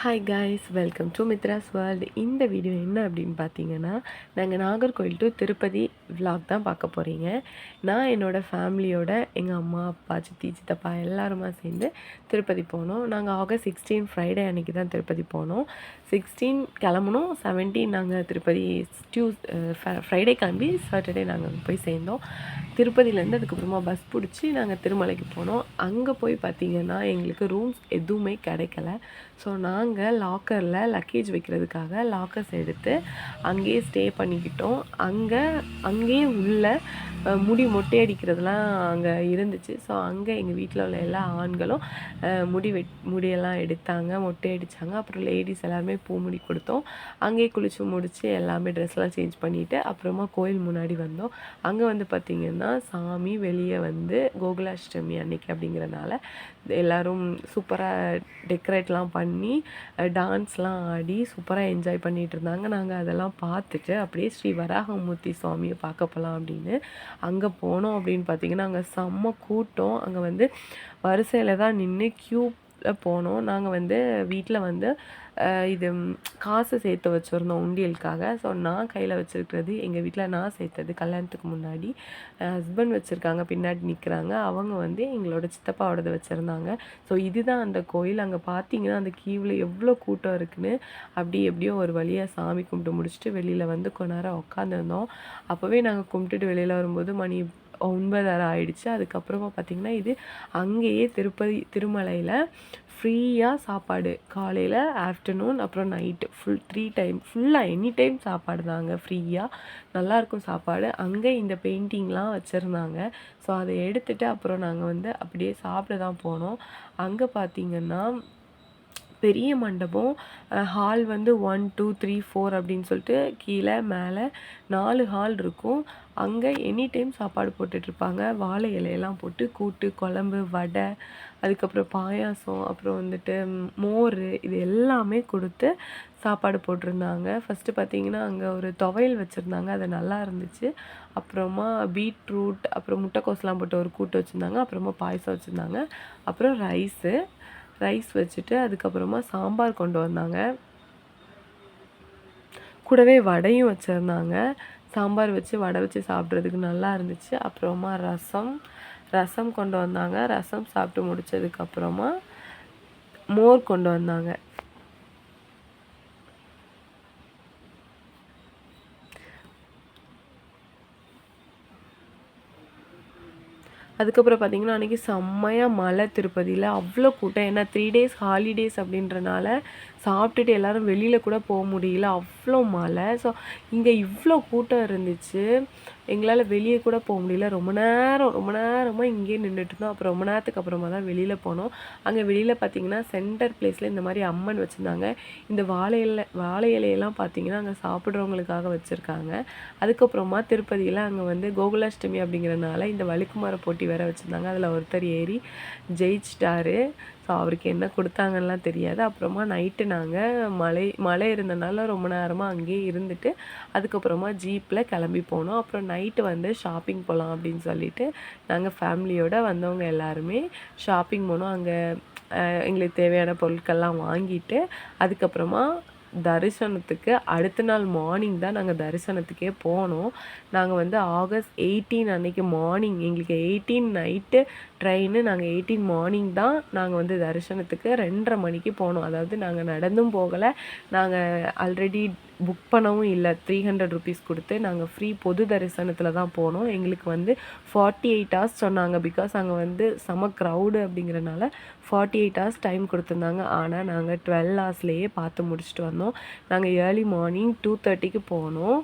Hi guys, welcome to Mithras world. இந்த video என்ன அப்படின்னு பார்த்தீங்கன்னா, நாங்கள் நாகர்கோவில் டு திருப்பதி விலாக் தான் பார்க்க போகிறீங்க. நான் என்னோடய ஃபேமிலியோட எங்கள் அம்மா அப்பா சித்தி சித்தப்பா எல்லாருமா சேர்ந்து திருப்பதி போனோம். நாங்கள் ஆகஸ்ட் 16 ஃப்ரைடே அன்றைக்கி தான் திருப்பதி போனோம். 16 கிளம்புனோம், 17 நாங்கள் திருப்பதி ஃப்ரைடே கிளம்பி சாட்டர்டே நாங்கள் போய் சேர்ந்தோம். திருப்பதியிலேருந்து அதுக்கப்புறமா பஸ் பிடிச்சி நாங்கள் திருமலைக்கு போனோம். அங்கே போய் பார்த்திங்கன்னா எங்களுக்கு ரூம்ஸ் எதுவுமே கிடைக்கல. ஸோ நாங்கள் லாக்கரில் லக்கேஜ் வைக்கிறதுக்காக லாக்கர்ஸ் எடுத்து அங்கேயே ஸ்டே பண்ணிக்கிட்டோம். அங்கேயே உள்ள முடி மொட்டை அடிக்கிறதுலாம் அங்கே இருந்துச்சு. ஸோ அங்கே எங்கள் வீட்டில் உள்ள எல்லா ஆண்களும் முடியெல்லாம் எடுத்தாங்க, மொட்டை அடித்தாங்க. அப்புறம் லேடிஸ் எல்லாருமே பூமுடி கொடுத்தோம். அங்கேயே குளித்து முடித்து எல்லாமே ட்ரெஸ்லாம் சேஞ்ச் பண்ணிவிட்டு அப்புறமா கோயில் முன்னாடி வந்தோம். அங்கே வந்து பார்த்திங்கன்னா சாமி வெளியே வந்து கோகுலாஷ்டமி அன்னைக்கு அப்படிங்கிறனால எல்லோரும் சூப்பராக டெக்கரேட்லாம் பண்ணி டான்ஸ்லாம் ஆடி சூப்பராக என்ஜாய் பண்ணிகிட்டு இருந்தாங்க. நாங்கள் அதெல்லாம் பார்த்துட்டு அப்படியே ஸ்ரீ வராகமூர்த்தி சுவாமியை பார்க்க போகலாம் அப்படின்னு அங்கே போனோம். அப்படின்னு பார்த்திங்கன்னா அங்கே செம்ம கூட்டம். அங்கே வந்து வரிசையில் தான் நின்று க்யூவில் போனோம். நாங்கள் வந்து வீட்டில் வந்து இது காசு சேர்த்து வச்சுருந்தோம் உண்டியலுக்காக. ஸோ நான் கையில் வச்சுருக்கிறது எங்கள் வீட்டில் நான் சேர்த்தது கல்யாணத்துக்கு முன்னாடி. ஹஸ்பண்ட் வச்சுருக்காங்க, பின்னாடி நிற்கிறாங்க. அவங்க வந்து எங்களோட சித்தப்பாவோடது வச்சுருந்தாங்க. ஸோ இதுதான் அந்த கோயில். அங்கே பார்த்தீங்கன்னா அந்த கியூவில் எவ்வளோ கூட்டம் இருக்குதுன்னு எப்படியோ ஒரு வழியாக சாமி கும்பிட்டு முடிச்சுட்டு வெளியில் வந்து கொஞ்ச நேரம் உட்காந்துருந்தோம். அப்போவே நாங்கள் கும்பிட்டுட்டு வெளியில் வரும்போது மணி 9:30 ஆயிடுச்சு. அதுக்கப்புறமா பார்த்திங்கன்னா இது அங்கேயே திருமலையில் ஃப்ரீயாக சாப்பாடு காலையில், ஆஃப்டர்நூன், அப்புறம் நைட்டு 3 டைம் ஃபுல்லாக எனி டைம் சாப்பாடு தாங்க ஃப்ரீயாக. நல்லாயிருக்கும் சாப்பாடு. அங்கே இந்த பெயிண்டிங்லாம் வச்சுருந்தாங்க. ஸோ அதை எடுத்துகிட்டு அப்புறம் நாங்கள் வந்து அப்படியே சாப்பிட தான் போனோம். அங்கே பார்த்திங்கன்னா பெரிய மண்டபம். ஹால் வந்து 1, 2, 3, 4 அப்படின்னு சொல்லிட்டு கீழே மேலே 4 ஹால் இருக்கும். அங்கே எனி டைம் சாப்பாடு போட்டுட்ருப்பாங்க. வாழை இலையெல்லாம் போட்டு கூட்டு, குழம்பு, வடை, அதுக்கப்புறம் பாயாசம், அப்புறம் வந்துட்டு மோர், இது எல்லாமே கொடுத்து சாப்பாடு போட்டிருந்தாங்க. ஃபஸ்ட்டு பார்த்திங்கன்னா அங்கே ஒரு துவையல் வச்சுருந்தாங்க, அது நல்லா இருந்துச்சு. அப்புறமா பீட்ரூட், அப்புறம் முட்டைக்கோஸ்லாம் போட்டு ஒரு கூட்டு வச்சுருந்தாங்க. அப்புறமா பாயசம் வச்சுருந்தாங்க. அப்புறம் ரைஸ் வச்சுட்டு அதுக்கப்புறமா சாம்பார் கொண்டு வந்தாங்க. கூடவே வடையும் வச்சுருந்தாங்க. சாம்பார் வச்சு வடை வச்சு சாப்பிட்றதுக்கு நல்லா இருந்துச்சு. அப்புறமா ரசம் கொண்டு வந்தாங்க. ரசம் சாப்பிட்டு முடித்ததுக்கப்புறமா மோர் கொண்டு வந்தாங்க. அதுக்கப்புறம் பார்த்திங்கன்னா அன்றைக்கி செம்மையாக மழை திருப்பதியில். அவ்வளோ கூட்டம். ஏன்னா 3 டேஸ் ஹாலிடேஸ் அப்படின்றனால சாப்பிட்டுட்டு எல்லோரும் வெளியில் கூட போக முடியல, அவ்வளோ மழை. ஸோ இங்கே இவ்வளோ கூட்டம் இருந்துச்சு, எங்களால் வெளியே கூட போக முடியல. ரொம்ப நேரமாக இங்கேயே நின்றுட்டுருந்தோம். அப்புறம் ரொம்ப நேரத்துக்கு அப்புறமா தான் வெளியில் போனோம். அங்கே வெளியில் பார்த்திங்கன்னா சென்டர் பிளேஸில் இந்த மாதிரி அம்மன் வச்சுருந்தாங்க. இந்த வாழை இலையெல்லாம் பார்த்திங்கன்னா அங்கே சாப்பிட்றவங்களுக்காக வச்சுருக்காங்க. அதுக்கப்புறமா திருப்பதியில் அங்கே வந்து கோகுலாஷ்டமி அப்படிங்கிறனால இந்த வழுக்குமர போட்டி வேறு வச்சுருந்தாங்க. அதில் ஒருத்தர் ஏறி ஜெயிச்சிட்டாரு. ஸோ அவருக்கு என்ன கொடுத்தாங்கலாம் தெரியாது. அப்புறமா நைட்டு நாங்கள் மழை இருந்தனால ரொம்ப நேரமாக அங்கேயே இருந்துட்டு அதுக்கப்புறமா ஜீப்பில் கிளம்பி போனோம். அப்புறம் நைட்டு வந்து ஷாப்பிங் போகலாம் அப்படின்னு சொல்லிட்டு நாங்கள் ஃபேமிலியோடு வந்தவங்க எல்லாருமே ஷாப்பிங் போனோம். அங்கே எங்களுக்கு தேவையான பொருட்கள்லாம் வாங்கிட்டு அதுக்கப்புறமா தரிசனத்துக்கு அடுத்த நாள் மார்னிங் தான் நாங்கள் தரிசனத்துக்கே போனோம். நாங்கள் வந்து ஆகஸ்ட் 18 அன்றைக்கி மார்னிங், எங்களுக்கு 18 நைட்டு ட்ரெயின். நாங்கள் 18 மார்னிங் தான் நாங்கள் வந்து தரிசனத்துக்கு 2:30 மணிக்கு போனோம். அதாவது நாங்கள் நடந்தும் போகலை, நாங்கள் ஆல்ரெடி புக் பண்ணவும் இல்லை. 300 ருபீஸ் கொடுத்து நாங்கள் ஃப்ரீ பொது தரிசனத்தில் தான் போனோம். எங்களுக்கு வந்து 48 ஹவர்ஸ் சொன்னாங்க. பிகாஸ் அங்கே வந்து செம க்ரௌடு அப்படிங்கிறனால 48 ஹவர்ஸ் டைம் கொடுத்துருந்தாங்க. ஆனால் நாங்கள் 12 ஹவர்ஸ்லேயே பார்த்து முடிச்சுட்டு வந்தோம். நாங்கள் ஏர்லி மார்னிங் 2:30க்கு போனோம்.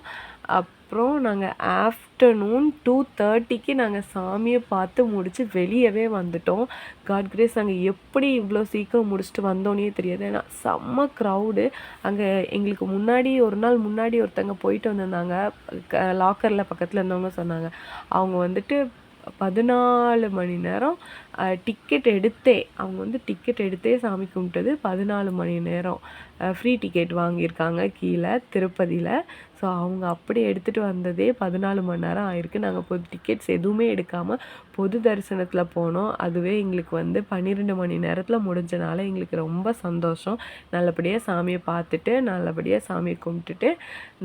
அப்புறம் நாங்கள் ஆஃப்டர்நூன் 2:30க்கு நாங்கள் சாமியை பார்த்து முடித்து வெளியவே வந்துட்டோம். God grace. நாங்கள் எப்படி இவ்வளோ சீக்கிரம் முடிச்சுட்டு வந்தோன்னே தெரியாது. ஏன்னா செம்ம க்ரௌடு. அங்கே எங்களுக்கு ஒரு நாள் முன்னாடி ஒருத்தங்க போயிட்டு வந்திருந்தாங்க. லாக்கரில் பக்கத்தில் இருந்தவங்க சொன்னாங்க, அவங்க வந்துட்டு 14 மணி நேரம் டிக்கெட் எடுத்தே சாமி கும்பிட்டது. 14 மணி நேரம் ஃப்ரீ டிக்கெட் வாங்கியிருக்காங்க கீழே திருப்பதியில். ஸோ அவங்க அப்படி எடுத்துகிட்டு வந்ததே 14 மணி நேரம் ஆயிருக்கு. நாங்கள் பொது டிக்கெட்ஸ் எதுவுமே எடுக்காமல் பொது தரிசனத்தில் போனோம். அதுவே எங்களுக்கு வந்து 12 மணி நேரத்தில் முடிஞ்சனால எங்களுக்கு ரொம்ப சந்தோஷம். நல்லபடியாக சாமியை பார்த்துட்டு நல்லபடியாக சாமியை கும்பிட்டுட்டு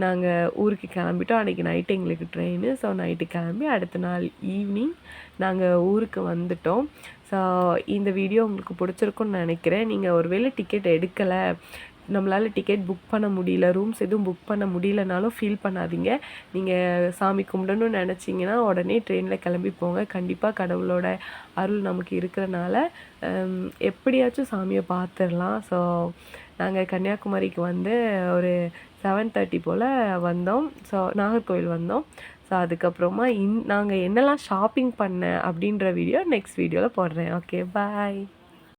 நாங்கள் ஊருக்கு கிளம்பிட்டோம். அன்றைக்கி நைட்டு எங்களுக்கு ட்ரெயின். ஸோ நைட்டு கிளம்பி அடுத்த நாள் ஈவினிங் நாங்கள் ஊருக்கு வந்துட்டோம். ஸோ இந்த வீடியோ உங்களுக்கு பிடிச்சிருக்குன்னு நினைக்கிறேன். நீங்கள் ஒருவேளை டிக்கெட் எடுக்கலை, நம்மளால் டிக்கெட் புக் பண்ண முடியல, ரூம்ஸ் எதுவும் புக் பண்ண முடியலனாலும் ஃபீல் பண்ணாதீங்க. நீங்கள் சாமி கும்பிடணும்னு நினச்சிங்கன்னா உடனே ட்ரெயினில் கிளம்பி போங்க. கண்டிப்பாக கடவுளோட அருள் நமக்கு இருக்கிறனால எப்படியாச்சும் சாமியை பார்த்துடலாம். ஸோ நாங்கள் கன்னியாகுமரிக்கு வந்து ஒரு 7:30 போல் வந்தோம். ஸோ நாகர்கோவில் வந்தோம். ஸோ அதுக்கப்புறமா நாங்கள் என்னெல்லாம் ஷாப்பிங் பண்ணேன் அப்படின்ற வீடியோ நெக்ஸ்ட் வீடியோவில் போடுறேன். ஓகே, பாய்.